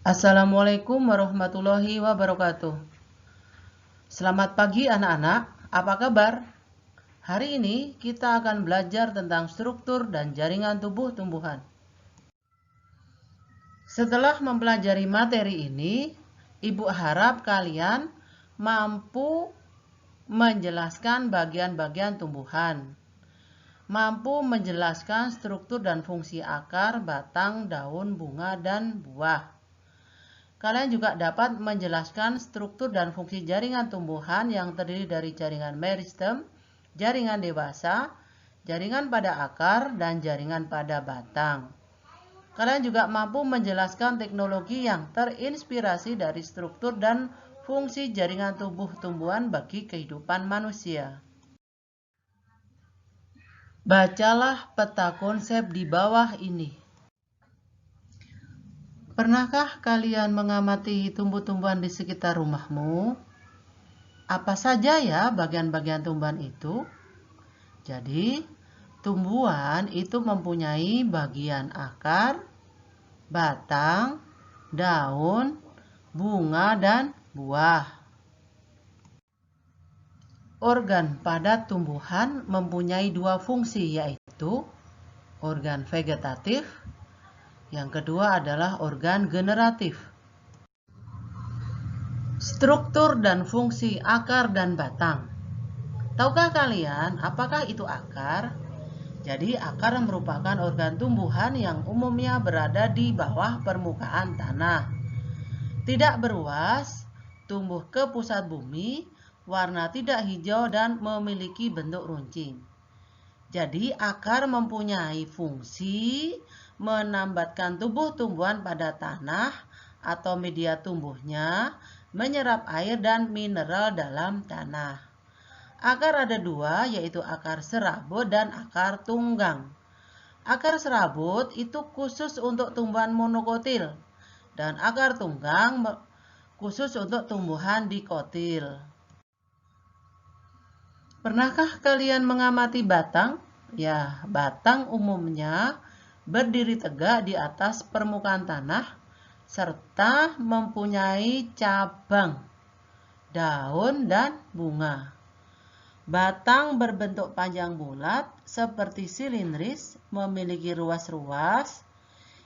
Assalamualaikum warahmatullahi wabarakatuh. Selamat pagi anak-anak, apa kabar? Hari ini kita akan belajar tentang struktur dan jaringan tubuh tumbuhan. Setelah mempelajari materi ini, Ibu harap kalian mampu menjelaskan bagian-bagian tumbuhan, mampu menjelaskan struktur dan fungsi akar, batang, daun, bunga, dan buah. Kalian juga dapat menjelaskan struktur dan fungsi jaringan tumbuhan yang terdiri dari jaringan meristem, jaringan dewasa, jaringan pada akar, dan jaringan pada batang. Kalian juga mampu menjelaskan teknologi yang terinspirasi dari struktur dan fungsi jaringan tubuh tumbuhan bagi kehidupan manusia. Bacalah peta konsep di bawah ini. Pernahkah kalian mengamati tumbuh-tumbuhan di sekitar rumahmu? Apa saja ya bagian-bagian tumbuhan itu? Jadi, tumbuhan itu mempunyai bagian akar, batang, daun, bunga, dan buah. Organ pada tumbuhan mempunyai dua fungsi, yaitu organ vegetatif, yang kedua adalah organ generatif. Struktur dan fungsi akar dan batang. Tahukah kalian apakah itu akar? Jadi akar merupakan organ tumbuhan yang umumnya berada di bawah permukaan tanah. Tidak beruas, tumbuh ke pusat bumi, warna tidak hijau dan memiliki bentuk runcing. Jadi akar mempunyai fungsi menambatkan tubuh tumbuhan pada tanah atau media tumbuhnya, menyerap air dan mineral dalam tanah. Akar ada dua, yaitu akar serabut dan akar tunggang. Akar serabut itu khusus untuk tumbuhan monokotil, dan akar tunggang khusus untuk tumbuhan dikotil. Pernahkah kalian mengamati batang? Ya, batang umumnya berdiri tegak di atas permukaan tanah serta mempunyai cabang, daun, dan bunga. Batang berbentuk panjang bulat seperti silindris, memiliki ruas-ruas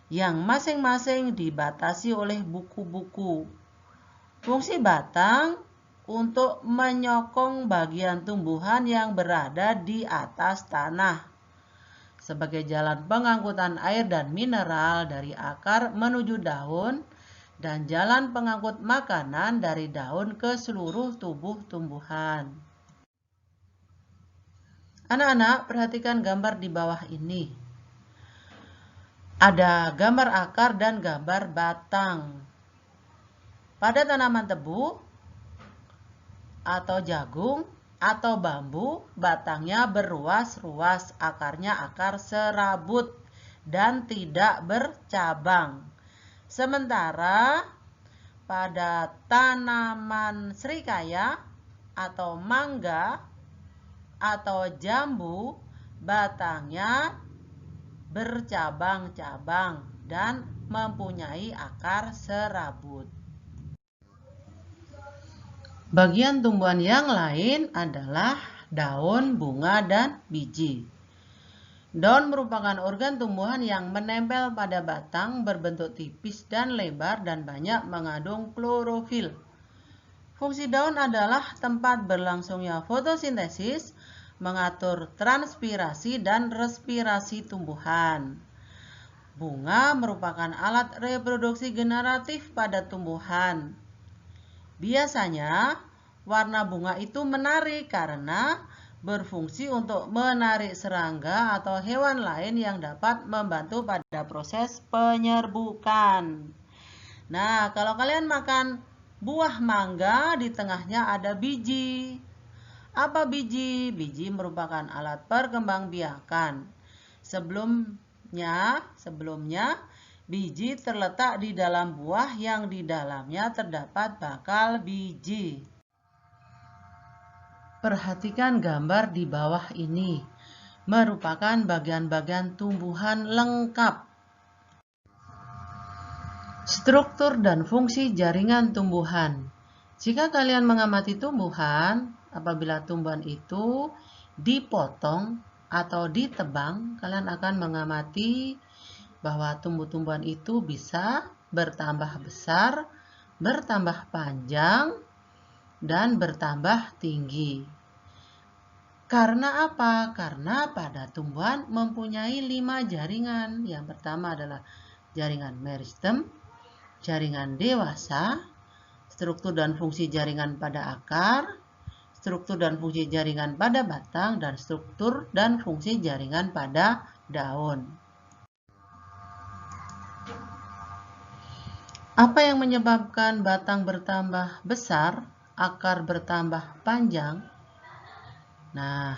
yang masing-masing dibatasi oleh buku-buku. Fungsi batang untuk menyokong bagian tumbuhan yang berada di atas tanah sebagai jalan pengangkutan air dan mineral dari akar menuju daun dan jalan pengangkut makanan dari daun ke seluruh tubuh tumbuhan. Anak-anak, perhatikan gambar di bawah ini. Ada gambar akar dan gambar batang. Pada tanaman tebu atau jagung atau bambu, batangnya berruas-ruas, akarnya akar serabut dan tidak bercabang. Sementara pada tanaman serikaya atau mangga atau jambu, batangnya bercabang-cabang dan mempunyai akar serabut. Bagian tumbuhan yang lain adalah daun, bunga, dan biji. Daun merupakan organ tumbuhan yang menempel pada batang, berbentuk tipis dan lebar dan banyak mengandung klorofil. Fungsi daun adalah tempat berlangsungnya fotosintesis, mengatur transpirasi dan respirasi tumbuhan. Bunga merupakan alat reproduksi generatif pada tumbuhan. Biasanya, warna bunga itu menarik karena berfungsi untuk menarik serangga atau hewan lain yang dapat membantu pada proses penyerbukan. Nah, kalau kalian makan buah mangga, di tengahnya ada biji. Apa biji? Biji merupakan alat perkembangbiakan. Sebelumnya, biji terletak di dalam buah yang di dalamnya terdapat bakal biji. Perhatikan gambar di bawah ini. Merupakan bagian-bagian tumbuhan lengkap. Struktur dan fungsi jaringan tumbuhan. Jika kalian mengamati tumbuhan, apabila tumbuhan itu dipotong atau ditebang, kalian akan mengamati bahwa tumbuh-tumbuhan itu bisa bertambah besar, bertambah panjang, dan bertambah tinggi. Karena apa? Karena pada tumbuhan mempunyai 5 jaringan. Yang pertama adalah jaringan meristem, jaringan dewasa, struktur dan fungsi jaringan pada akar, struktur dan fungsi jaringan pada batang, dan struktur dan fungsi jaringan pada daun. Apa yang menyebabkan batang bertambah besar, akar bertambah panjang? Nah,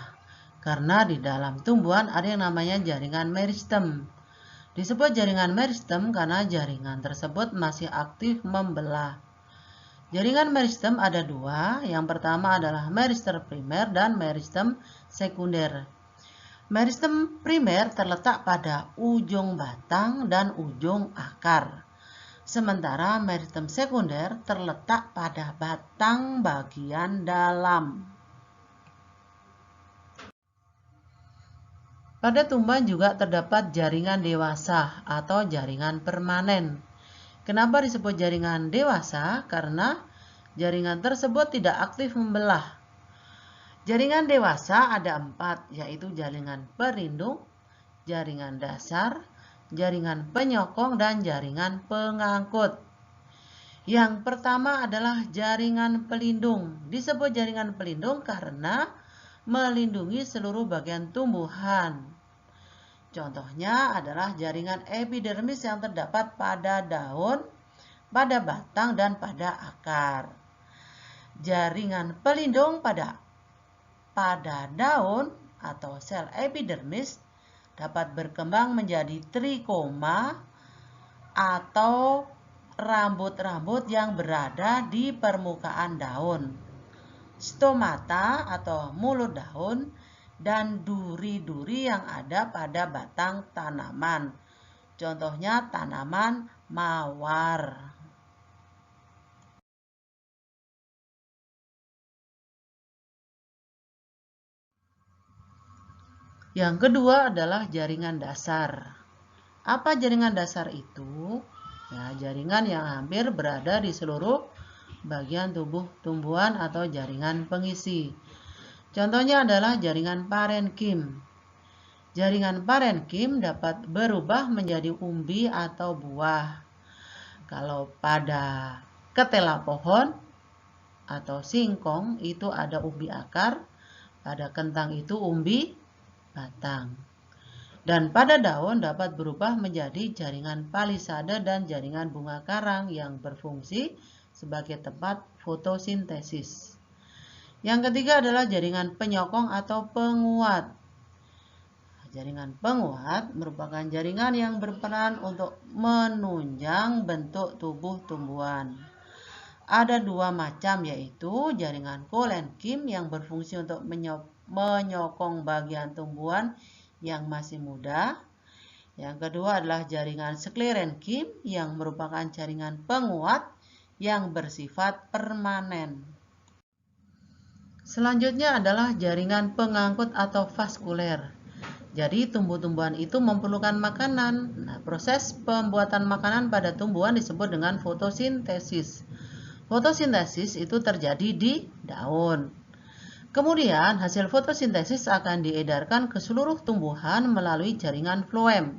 karena di dalam tumbuhan ada yang namanya jaringan meristem. Disebut jaringan meristem karena jaringan tersebut masih aktif membelah. Jaringan meristem ada 2, yang pertama adalah meristem primer dan meristem sekunder. Meristem primer terletak pada ujung batang dan ujung akar. Sementara meristem sekunder terletak pada batang bagian dalam. Pada tumbuhan juga terdapat jaringan dewasa atau jaringan permanen. Kenapa disebut jaringan dewasa? Karena jaringan tersebut tidak aktif membelah. Jaringan dewasa ada 4, yaitu jaringan pelindung, jaringan dasar, jaringan penyokong, dan jaringan pengangkut. Yang pertama adalah jaringan pelindung. Disebut jaringan pelindung karena melindungi seluruh bagian tumbuhan. Contohnya adalah jaringan epidermis yang terdapat pada daun, pada batang, dan pada akar. Jaringan pelindung pada daun atau sel epidermis dapat berkembang menjadi trikoma atau rambut-rambut yang berada di permukaan daun, stomata atau mulut daun, dan duri-duri yang ada pada batang tanaman. Contohnya tanaman mawar. Yang kedua adalah jaringan dasar. Apa jaringan dasar itu? Ya, jaringan yang hampir berada di seluruh bagian tubuh tumbuhan atau jaringan pengisi. Contohnya adalah jaringan parenkim. Jaringan parenkim dapat berubah menjadi umbi atau buah. Kalau pada ketela pohon atau singkong itu ada umbi akar, pada kentang itu umbi batang. Dan pada daun dapat berubah menjadi jaringan palisade dan jaringan bunga karang yang berfungsi sebagai tempat fotosintesis. Yang ketiga adalah jaringan penyokong atau penguat. Jaringan penguat merupakan jaringan yang berperan untuk menunjang bentuk tubuh tumbuhan. Ada 2 macam, yaitu jaringan kolenkim yang berfungsi untuk menyokong bagian tumbuhan yang masih muda. Yang kedua adalah jaringan sklerenkim yang merupakan jaringan penguat yang bersifat permanen. Selanjutnya adalah jaringan pengangkut atau vaskuler. Jadi tumbuh-tumbuhan itu memerlukan makanan. Nah, proses pembuatan makanan pada tumbuhan disebut dengan fotosintesis. Fotosintesis itu terjadi di daun. Kemudian hasil fotosintesis akan diedarkan ke seluruh tumbuhan melalui jaringan floem.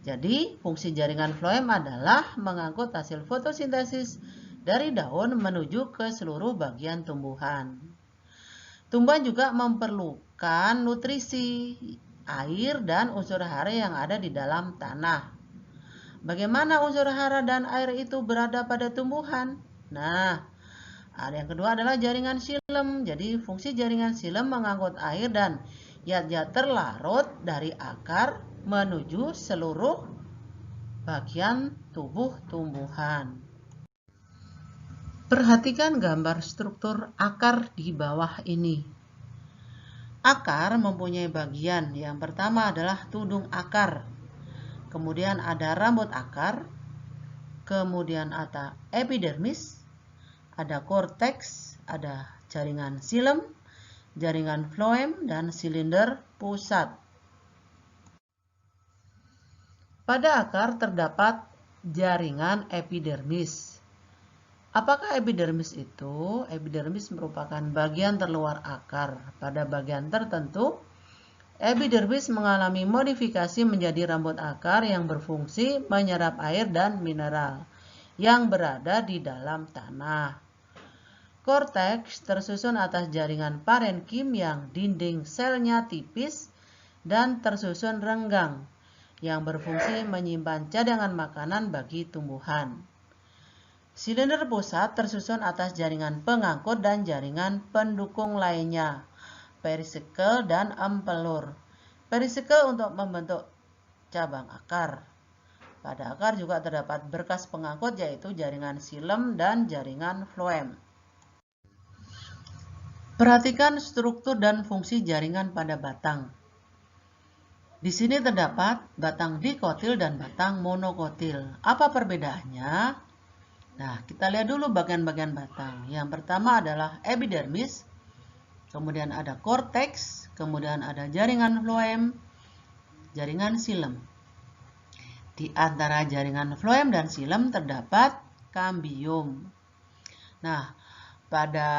Jadi fungsi jaringan floem adalah mengangkut hasil fotosintesis dari daun menuju ke seluruh bagian tumbuhan. Tumbuhan juga memerlukan nutrisi, air, dan unsur hara yang ada di dalam tanah. Bagaimana unsur hara dan air itu berada pada tumbuhan? Nah, ada yang kedua adalah jaringan xilem. Jadi fungsi jaringan xilem mengangkut air dan zat-zat terlarut dari akar menuju seluruh bagian tubuh tumbuhan. Perhatikan gambar struktur akar di bawah ini. Akar mempunyai bagian. Yang pertama adalah tudung akar. Kemudian ada rambut akar, kemudian ada epidermis, ada korteks, ada jaringan xilem, jaringan floem, dan silinder pusat. Pada akar terdapat jaringan epidermis. Apakah epidermis itu? Epidermis merupakan bagian terluar akar. Pada bagian tertentu, epidermis mengalami modifikasi menjadi rambut akar yang berfungsi menyerap air dan mineral yang berada di dalam tanah. Korteks tersusun atas jaringan parenkim yang dinding selnya tipis dan tersusun renggang yang berfungsi menyimpan cadangan makanan bagi tumbuhan. Silinder pusat tersusun atas jaringan pengangkut dan jaringan pendukung lainnya, peristikel dan empelur. Peristikel untuk membentuk cabang akar. Pada akar juga terdapat berkas pengangkut yaitu jaringan xilem dan jaringan floem. Perhatikan struktur dan fungsi jaringan pada batang. Di sini terdapat batang dikotil dan batang monokotil. Apa perbedaannya? Nah, kita lihat dulu bagian-bagian batang. Yang pertama adalah epidermis, kemudian ada korteks, kemudian ada jaringan floem, jaringan xilem. Di antara jaringan floem dan xilem terdapat kambium. Nah, pada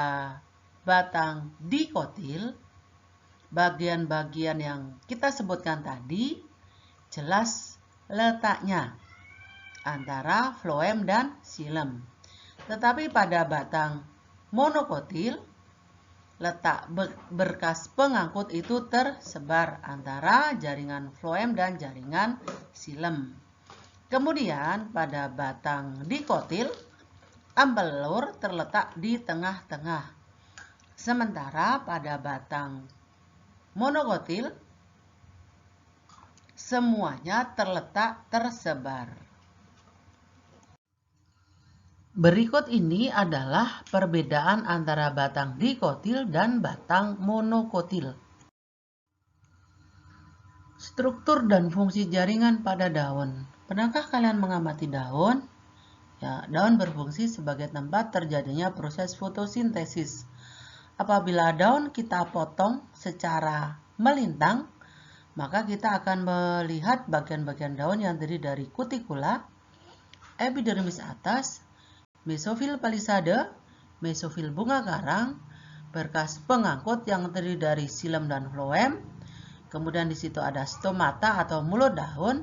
batang dikotil, bagian-bagian yang kita sebutkan tadi jelas letaknya antara floem dan xilem. Tetapi pada batang monokotil, letak berkas pengangkut itu tersebar antara jaringan floem dan jaringan xilem. Kemudian pada batang dikotil, empelur terletak di tengah-tengah. Sementara pada batang monokotil, semuanya terletak tersebar. Berikut ini adalah perbedaan antara batang dikotil dan batang monokotil. Struktur dan fungsi jaringan pada daun. Pernahkah kalian mengamati daun? Ya, daun berfungsi sebagai tempat terjadinya proses fotosintesis. Apabila daun kita potong secara melintang, maka kita akan melihat bagian-bagian daun yang terdiri dari kutikula, epidermis atas, mesofil palisade, mesofil bunga karang, berkas pengangkut yang terdiri dari xilem dan floem, kemudian di situ ada stomata atau mulut daun,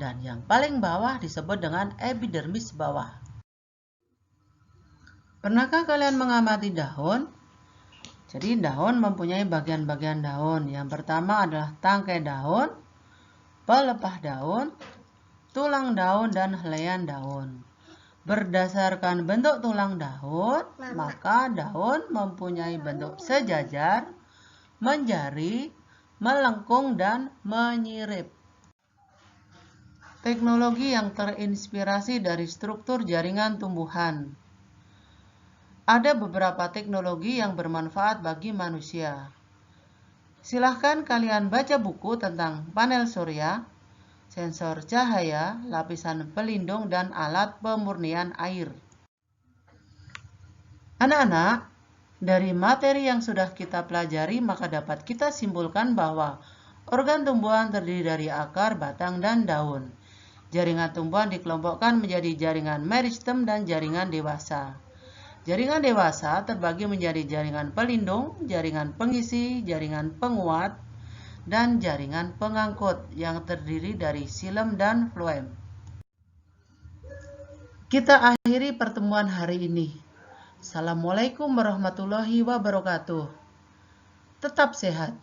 dan yang paling bawah disebut dengan epidermis bawah. Pernahkah kalian mengamati daun? Jadi daun mempunyai bagian-bagian daun. Yang pertama adalah tangkai daun, pelepah daun, tulang daun, dan helaian daun. Berdasarkan bentuk tulang daun, maka daun mempunyai bentuk sejajar, menjari, melengkung, dan menyirip. Teknologi yang terinspirasi dari struktur jaringan tumbuhan. Ada beberapa teknologi yang bermanfaat bagi manusia. Silahkan kalian baca buku tentang panel surya, sensor cahaya, lapisan pelindung, dan alat pemurnian air. Anak-anak, dari materi yang sudah kita pelajari, maka dapat kita simpulkan bahwa organ tumbuhan terdiri dari akar, batang, dan daun. Jaringan tumbuhan dikelompokkan menjadi jaringan meristem dan jaringan dewasa. Jaringan dewasa terbagi menjadi jaringan pelindung, jaringan pengisi, jaringan penguat, dan jaringan pengangkut yang terdiri dari xilem dan floem. Kita akhiri pertemuan hari ini. Assalamualaikum warahmatullahi wabarakatuh. Tetap sehat.